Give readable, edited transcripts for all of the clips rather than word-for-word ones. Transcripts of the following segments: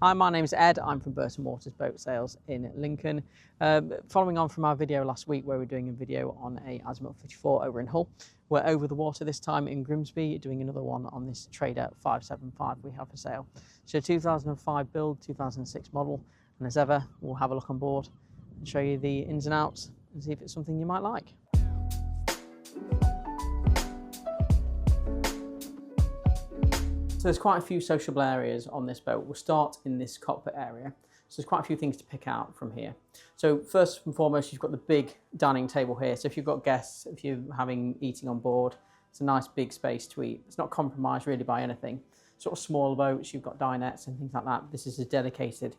Hi, my name is Ed. I'm from Burton Waters Boat Sales in Lincoln. Following on from our video last week where we're doing a video on a Azimuth 54 over in Hull, we're over the water this time in Grimsby doing another one on this Trader 575 we have for sale. So 2005 build, 2006 model, and as ever we'll have a look on board and show you the ins and outs and see if it's something you might like. So there's quite a few sociable areas on this boat. We'll start in this cockpit area. So there's quite a few things to pick out from here. So first and foremost, you've got the big dining table here. So if you've got guests, if you're having eating on board, it's a nice big space to eat. It's not compromised really by anything. Sort of smaller boats, you've got dinettes and things like that. This is a dedicated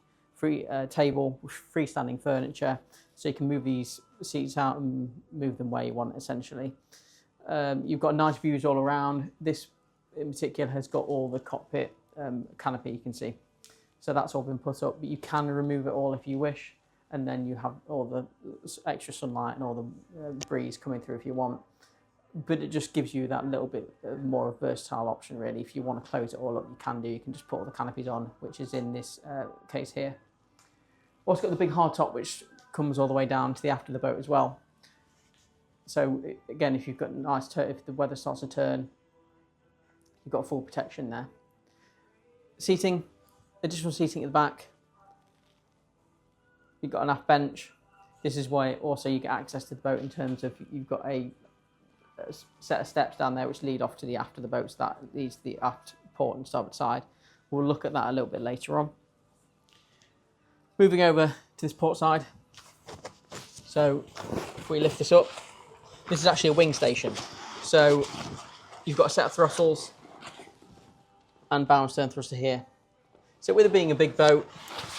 table with freestanding furniture. So you can move these seats out and move them where you want essentially. You've got nice views all around. This in particular has got all the cockpit canopy you can see. So that's all been put up, but you can remove it all if you wish, and then you have all the extra sunlight and all the breeze coming through if you want. But it just gives you that little bit more of a versatile option really. If you want to close it all up, you can do. You can just put all the canopies on, which is in this case here. Also got the big hard top, which comes all the way down to the aft of the boat as well. So again, if you've got a nice turn, if the weather starts to turn, you've got full protection there. Seating, additional seating at the back. You've got an aft bench. This is why also you get access to the boat in terms of you've got a set of steps down there which lead off to the aft of the boat, so that leads to the aft port and starboard side. We'll look at that a little bit later on. Moving over to this port side. So if we lift this up, this is actually a wing station. So you've got a set of throttles and bow and stern thruster here. So with it being a big boat,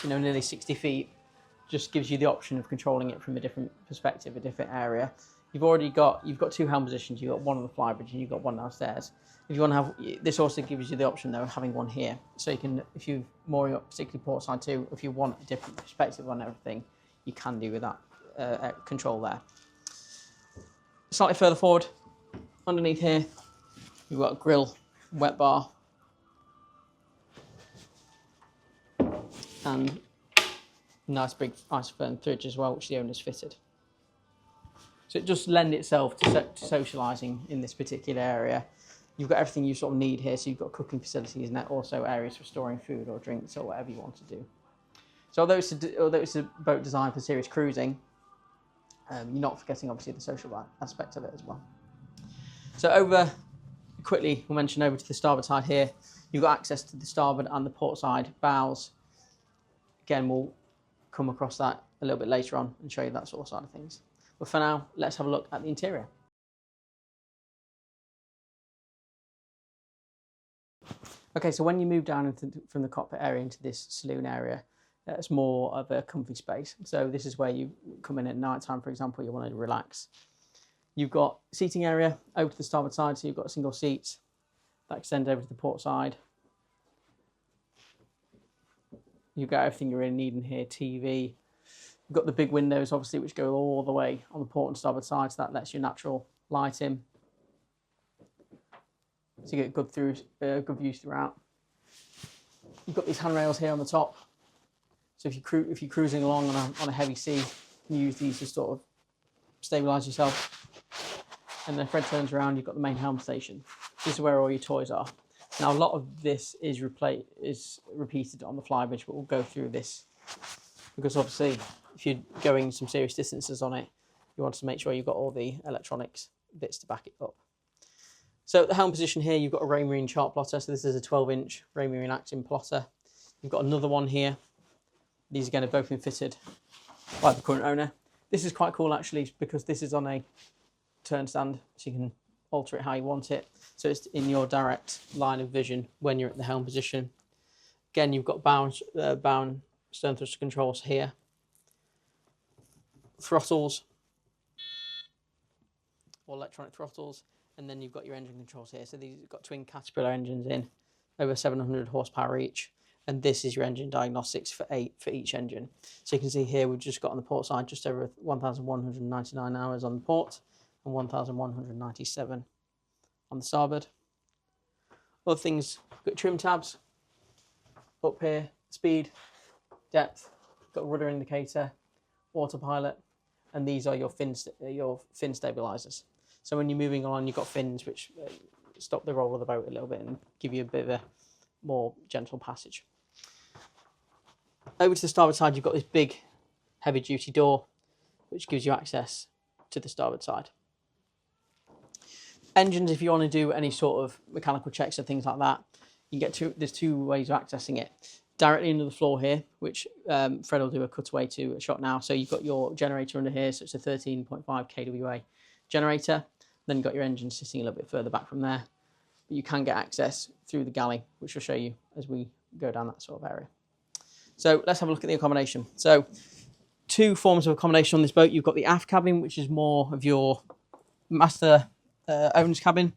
you know, nearly 60 feet, just gives you the option of controlling it from a different perspective, a different area. You've got two helm positions. You've got one on the flybridge and you've got one downstairs. If you want to have, this also gives you the option though of having one here. So you can, if you mooring up particularly port side too, if you want a different perspective on everything, you can do with that control there. Slightly further forward, underneath here, you've got a grill, wet bar, and nice big isotherm fridge as well, which the owner's fitted. So it just lends itself to socialising in this particular area. You've got everything you sort of need here, so you've got cooking facilities and also areas for storing food or drinks or whatever you want to do. So although it's a boat designed for serious cruising, you're not forgetting obviously the social aspect of it as well. So quickly we'll mention over to the starboard side here, you've got access to the starboard and the port side bows. Again, we'll come across that a little bit later on and show you that sort of side of things. But for now, let's have a look at the interior. Okay, so when you move down from the cockpit area into this saloon area, it's more of a comfy space. So this is where you come in at night time, for example, you want to relax. You've got seating area over to the starboard side, so you've got single seats that extend over to the port side. You've got everything you really need in here, TV. You've got the big windows, obviously, which go all the way on the port and starboard side, so that lets you natural light in. So you get good views throughout. You've got these handrails here on the top. So if you're cruising along on a heavy sea, you can use these to sort of stabilise yourself. And then Fred turns around, you've got the main helm station. This is where all your toys are. Now a lot of this is repeated on the flybridge, but we'll go through this because obviously if you're going some serious distances on it, you want to make sure you've got all the electronics bits to back it up. So at the helm position here, you've got a Raymarine chart plotter. So this is a 12-inch Raymarine Axiom plotter. You've got another one here. These again have both been fitted by the current owner. This is quite cool actually because this is on a turn stand, so you can alter it how you want it. So it's in your direct line of vision when you're at the helm position. Again, you've got bow and stern thruster controls here. Throttles, or electronic throttles. And then you've got your engine controls here. So these have got twin Caterpillar engines in, over 700 horsepower each. And this is your engine diagnostics for each engine. So you can see here we've just got on the port side just over 1,199 hours on the port and 1,197 on the starboard. Other things, got trim tabs up here speed, depth, got a rudder indicator, autopilot, and these are your fin stabilisers. So when you're moving along, you've got fins which stop the roll of the boat a little bit and give you a bit of a more gentle passage. Over to the starboard side, you've got this big heavy duty door which gives you access to the starboard side. Engines, if you want to do any sort of mechanical checks and things like that, you can get there's two ways of accessing it. Directly into the floor here, which Fred will do a cutaway to a shot now. So you've got your generator under here, so it's a 13.5 kWA generator. Then you've got your engine sitting a little bit further back from there. But you can get access through the galley, which we'll show you as we go down that sort of area. So let's have a look at the accommodation. So two forms of accommodation on this boat. You've got the aft cabin, which is more of your master owner's cabin.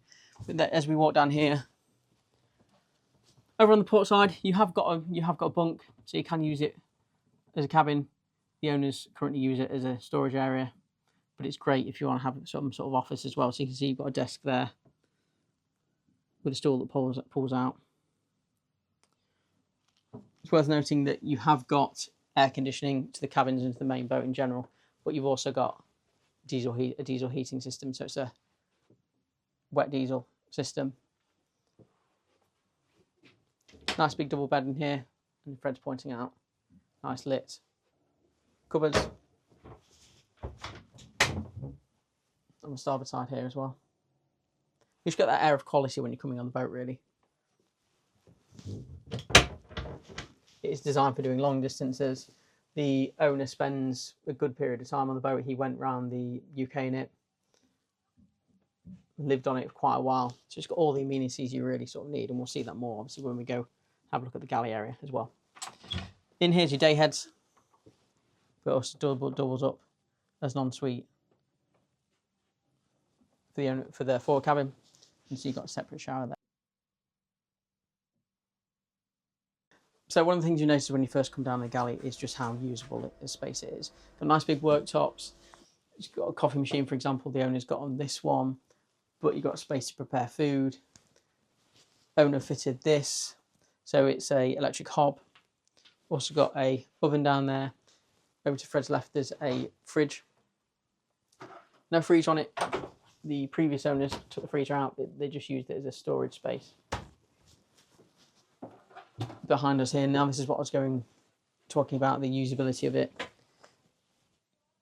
As we walk down here, over on the port side, you have got a bunk, so you can use it as a cabin. The owners currently use it as a storage area, but it's great if you want to have some sort of office as well. So you can see you've got a desk there with a stool that pulls out. It's worth noting that you have got air conditioning to the cabins and to the main boat in general, but you've also got a diesel heating system, so it's a wet diesel system. Nice big double bed in here, and Fred's pointing out, nice lit cupboards on the starboard side here as well. You just get that air of quality when you're coming on the boat, really. It is designed for doing long distances. The owner spends a good period of time on the boat. He went around the UK in it, lived on it for quite a while. So it's got all the amenities you really sort of need, and we'll see that more obviously when we go have a look at the galley area as well. In here's your day heads, but also doubles up as an ensuite for the forward cabin, and so you've got a separate shower there. So one of the things you notice when you first come down the galley is just how usable a space it is. Got nice big worktops. It's got a coffee machine, for example, the owner's got on this one, but you've got space to prepare food. Owner fitted this, so it's a electric hob. Also got a oven down there. Over to Fred's left, there's a fridge. No freezer on it. The previous owners took the freezer out. They just used it as a storage space. Behind us here now, this is what I was talking about, the usability of it.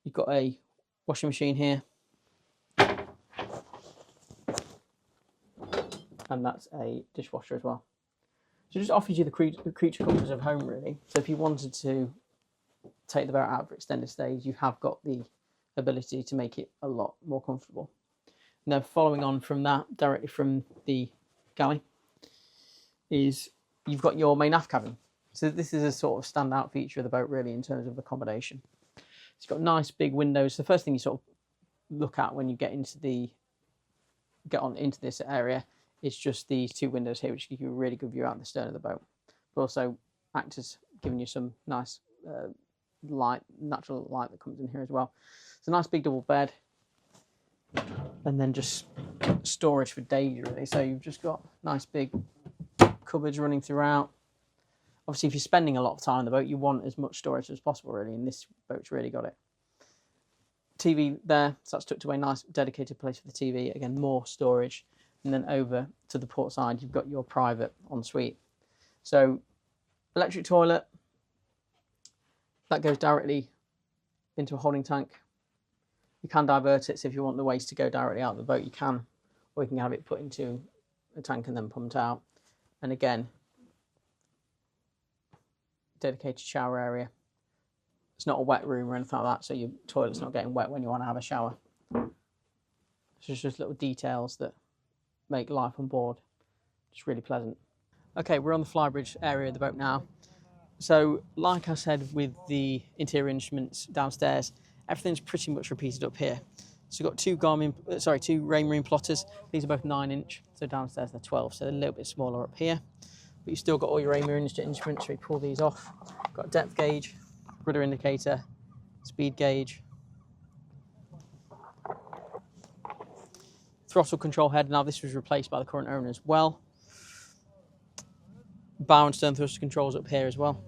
You've got a washing machine here, and that's a dishwasher as well. So it just offers you the creature comforts of home, really. So if you wanted to take the boat out for extended stays, you have got the ability to make it a lot more comfortable. And then following on from that, directly from the galley, is you've got your main aft cabin. So this is a sort of standout feature of the boat, really, in terms of accommodation. It's got nice big windows. The first thing you sort of look at when you get into this area is just these two windows here, which give you a really good view out the stern of the boat. But also act as giving you some nice light, natural light that comes in here as well. It's a nice big double bed, and then just storage for days, really. So you've just got nice big cupboards running throughout. Obviously, if you're spending a lot of time on the boat, you want as much storage as possible, really, and this boat's really got it. TV there, so that's tucked away, nice dedicated place for the TV. Again, more storage. And then over to the port side, you've got your private ensuite. So electric toilet, that goes directly into a holding tank. You can divert it, so if you want the waste to go directly out of the boat, you can, or you can have it put into a tank and then pumped out. And again, dedicated shower area. It's not a wet room or anything like that, so your toilet's not getting wet when you want to have a shower. So it's just little details that make life on board just really pleasant. Okay, we're on the flybridge area of the boat now. So, like I said, with the interior instruments downstairs, everything's pretty much repeated up here. So we've got two Raymarine plotters. These are both 9-inch, so downstairs they're 12, so they're a little bit smaller up here. But you've still got all your Raymarine instruments, so you pull these off. Got a depth gauge, rudder indicator, speed gauge, throttle control head. Now this was replaced by the current owner as well. Bow and stern thruster controls up here as well.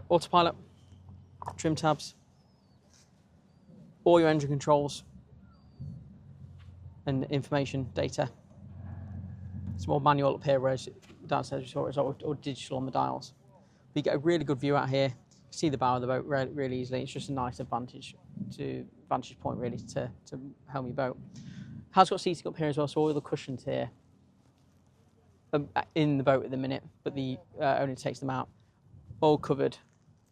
autopilot, trim tabs, all your engine controls and information data. It's more manual up here, whereas downstairs we saw it was all digital on the dials. But you get a really good view out here. You see the bow of the boat really easily. It's just a nice vantage point really to helm your boat. Has got seating up here as well, so all the cushions here in the boat at the minute, but the owner takes them out, all covered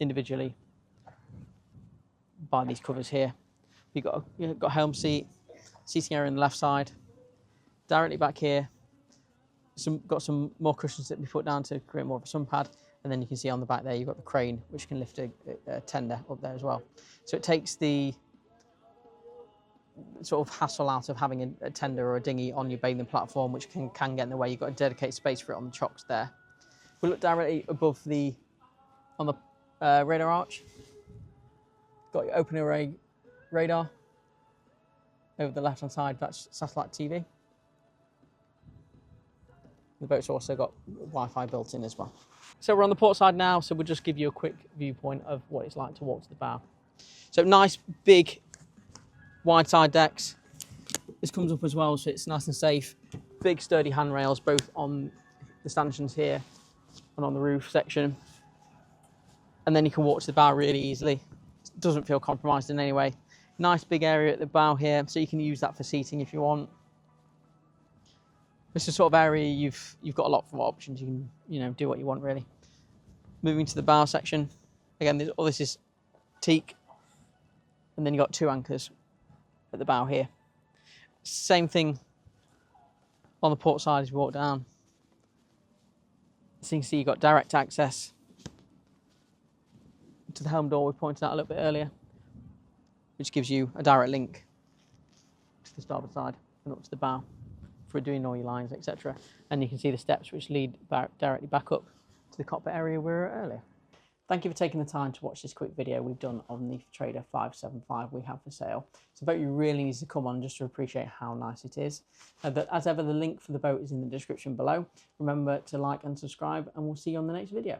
individually by these covers here. You've got a helm seat, seating area on the left side. Directly back here, got some more cushions that we put down to create more of a sun pad, and then you can see on the back there you've got the crane which can lift a tender up there as well. So it takes the sort of hassle out of having a tender or a dinghy on your bathing platform, which can get in the way. You've got a dedicated space for it on the chocks there. We look directly above on the radar arch. Got your open array radar. Over the left hand side, that's satellite TV. The boat's also got Wi-Fi built in as well. So we're on the port side now, so we'll just give you a quick viewpoint of what it's like to walk to the bow. So nice big wide side decks. This comes up as well, so it's nice and safe. Big sturdy handrails, both on the stanchions here and on the roof section. And then you can walk to the bow really easily. It doesn't feel compromised in any way. Nice big area at the bow here, so you can use that for seating if you want. It's the sort of area you've got a lot of options. You can do what you want really. Moving to the bow section, again, all this is teak, and then you've got 2 anchors at the bow here. Same thing on the port side as you walk down. So you can see you've got direct access to the helm door we pointed out a little bit earlier, which gives you a direct link to the starboard side and up to the bow for doing all your lines, etc. And you can see the steps which lead directly back up to the cockpit area we were at earlier. Thank you for taking the time to watch this quick video we've done on the Trader 575 we have for sale. It's a boat you really need to come on just to appreciate how nice it is. But as ever, the link for the boat is in the description below. Remember to like and subscribe, and we'll see you on the next video.